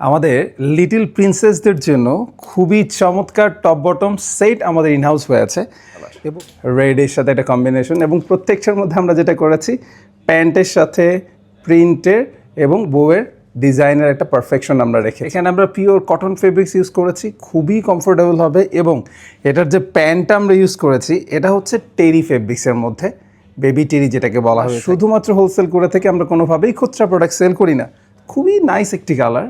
আমাদের লিটল প্রিন্সেসদের জন্য খুবই চমৎকার টপ বটম সেট আমাদের ইনহাউস হয়েছে এবং রেডের সাথে একটা কম্বিনেশন এবং প্রত্যেকটার মধ্যে আমরা যেটা করেছি প্যান্টের সাথে প্রিন্টের এবং বউয়ের ডিজাইনের একটা পারফেকশন আমরা রেখে এখানে আমরা পিওর কটন ফেব্রিক্স ইউজ করেছি, খুবই কমফোর্টেবল হবে এবং এটার যে প্যান্টটা আমরা ইউজ করেছি এটা হচ্ছে টেরি ফেব্রিক্সের মধ্যে, বেবি টেরি যেটাকে বলা হয়। শুধুমাত্র হোলসেল করে থেকে আমরা কোনোভাবেই খুচরা প্রোডাক্ট সেল করি না। খুবই নাইস একটি কালার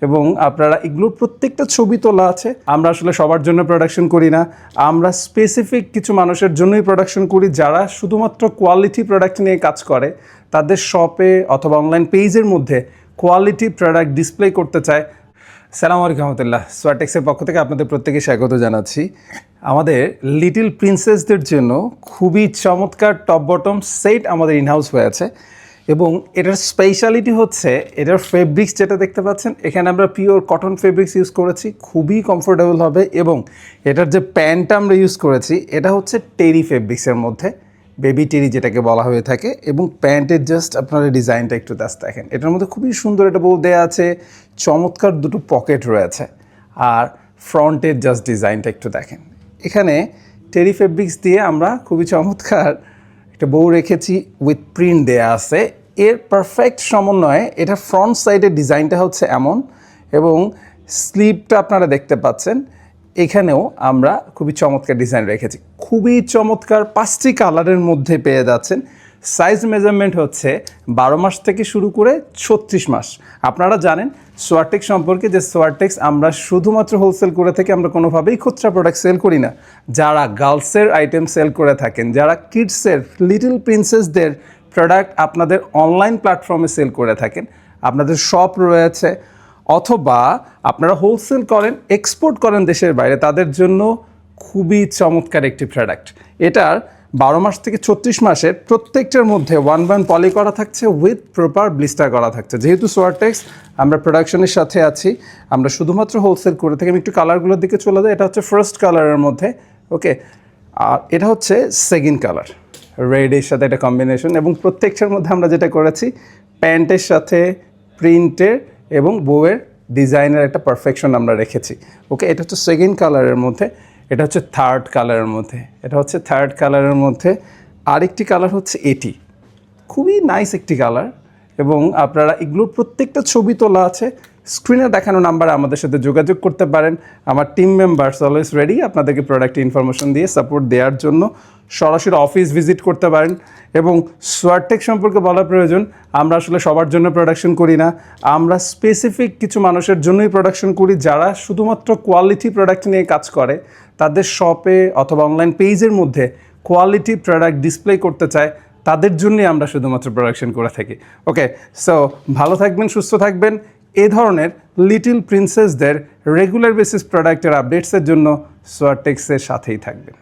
এবং আপনারা এগুলোর প্রত্যেকটা ছবি তোলা আছে। আমরা আসলে সবার জন্য প্রোডাকশন করি না, আমরা স্পেসিফিক কিছু মানুষের জন্যই প্রোডাকশন করি যারা শুধুমাত্র কোয়ালিটি প্রোডাক্ট নিয়ে কাজ করে, তাদের শপে অথবা অনলাইন পেজের মধ্যে কোয়ালিটি প্রোডাক্ট ডিসপ্লে করতে চায়। সালাম আলাইকুম রহমতুল্লাহ, সোয়াটেক্সের পক্ষ থেকে আপনাদের প্রত্যেকে স্বাগত জানাচ্ছি। আমাদের লিটল প্রিন্সেসদের জন্য খুবই চমৎকার টপ বটম সেট আমাদের ইনহাউস হয়েছে এবং এটার স্পেশালিটি হচ্ছে এটার ফেব্রিক্স যেটা দেখতে পাচ্ছেন, এখানে আমরা পিওর কটন ফেব্রিক্স ইউজ করেছি, খুবই কমফোর্টেবল হবে এবং এটার যে প্যান্টটা আমরা ইউজ করেছি এটা হচ্ছে টেরি ফেব্রিক্সের মধ্যে, বেবি টেরি যেটাকে বলা হয়ে থাকে। এবং প্যান্টের জাস্ট আপনারা ডিজাইনটা একটু দেখেন, এটার মধ্যে খুবই সুন্দর একটা বউ দেওয়া আছে, চমৎকার দুটো পকেট রয়েছে আর ফ্রন্টের জাস্ট ডিজাইনটা একটু দেখেন। এখানে টেরি ফেব্রিক্স দিয়ে আমরা খুবই চমৎকার একটা বউ রেখেছি উইথ প্রিন্ট দেয়া আছে। এর পারফেক্ট সমন্বয়ে এটা ফ্রন্ট সাইডের ডিজাইনটা হচ্ছে এমন এবং স্লিভটা আপনারা দেখতে পাচ্ছেন, এখানেও আমরা খুবই চমৎকার ডিজাইন রেখেছি। খুবই চমৎকার 5টি কালারের মধ্যে পেয়ে যাচ্ছেন। সাইজ মেজারমেন্ট হচ্ছে 12 মাস থেকে শুরু করে 36 মাস। আপনারা জানেন সোয়াটেক্স সম্পর্কে, যে সোয়াটেক্স আমরা শুধুমাত্র হোলসেল করে থেকে আমরা কোনোভাবেই খুচরা প্রোডাক্ট সেল করি না। যারা গার্লসের আইটেম সেল করে থাকেন, যারা কিডসের লিটল প্রিন্সেসদের প্রোডাক্ট আপনাদের অনলাইন প্ল্যাটফর্মে সেল করে থাকেন, আপনাদের শপ রয়েছে অথবা আপনারা হোলসেল করেন, এক্সপোর্ট করেন দেশের বাইরে, তাদের জন্য খুবই চমৎকার একটি প্রোডাক্ট। এটার 12 মাস থেকে 36 মাসের প্রত্যেকটার মধ্যে 1/1 পলি করা থাকছে উইথ প্রপার ব্লিস্টার করা থাকছে। যেহেতু সোয়াটেক্স আমরা প্রোডাকশনের সাথে আছি, আমরা শুধুমাত্র হোলসেল করে থাকি। আমি একটু কালারগুলোর দিকে চলে যাই। এটা হচ্ছে ফার্স্ট কালারের মধ্যে, ওকে, আর এটা হচ্ছে সেকেন্ড কালার, রেডের সাথে একটা কম্বিনেশন এবং প্রত্যেকটার মধ্যে আমরা যেটা করেছি প্যান্টের সাথে প্রিন্টের এবং বউয়ের ডিজাইনের একটা পারফেকশন আমরা রেখেছি। ওকে, এটা হচ্ছে সেকেন্ড কালারের মধ্যে। এটা হচ্ছে থার্ড কালারের মধ্যে। এটা হচ্ছে থার্ড কালারের মধ্যে। আরেকটি কালার হচ্ছে এটি, খুবই নাইস একটি কালার এবং আপনারা এগুলোর প্রত্যেকটা ছবি তোলা আছে। স্ক্রিনে দেখানো নাম্বারে আমাদের সাথে যোগাযোগ করতে পারেন। আমার টিম মেম্বার্স অলওয়েজ রেডি আপনাদেরকে প্রোডাক্ট ইনফরমেশন দিয়ে সাপোর্ট দেওয়ার জন্য। সরাসরি অফিস ভিজিট করতে পারেন এবং সোয়াটেক্স সম্পর্কে বলা প্রয়োজন, আমরা আসলে সবার জন্য প্রোডাকশন করি না, আমরা স্পেসিফিক কিছু মানুষের জন্যই প্রোডাকশন করি যারা শুধুমাত্র কোয়ালিটি প্রোডাক্ট নিয়ে কাজ করে, তাদের শপে অথবা অনলাইন পেজের মধ্যে কোয়ালিটি প্রোডাক্ট ডিসপ্লে করতে চায়, তাদের জন্যই আমরা শুধুমাত্র প্রোডাকশন করে থাকি। ওকে, সো ভালো থাকবেন, সুস্থ থাকবেন। এই ধরনের লিটল প্রিন্সেসদের রেগুলার বেসিস প্রোডাক্টের আপডেটসের জন্য সোয়াটেক্সের সাথেই থাকবেন।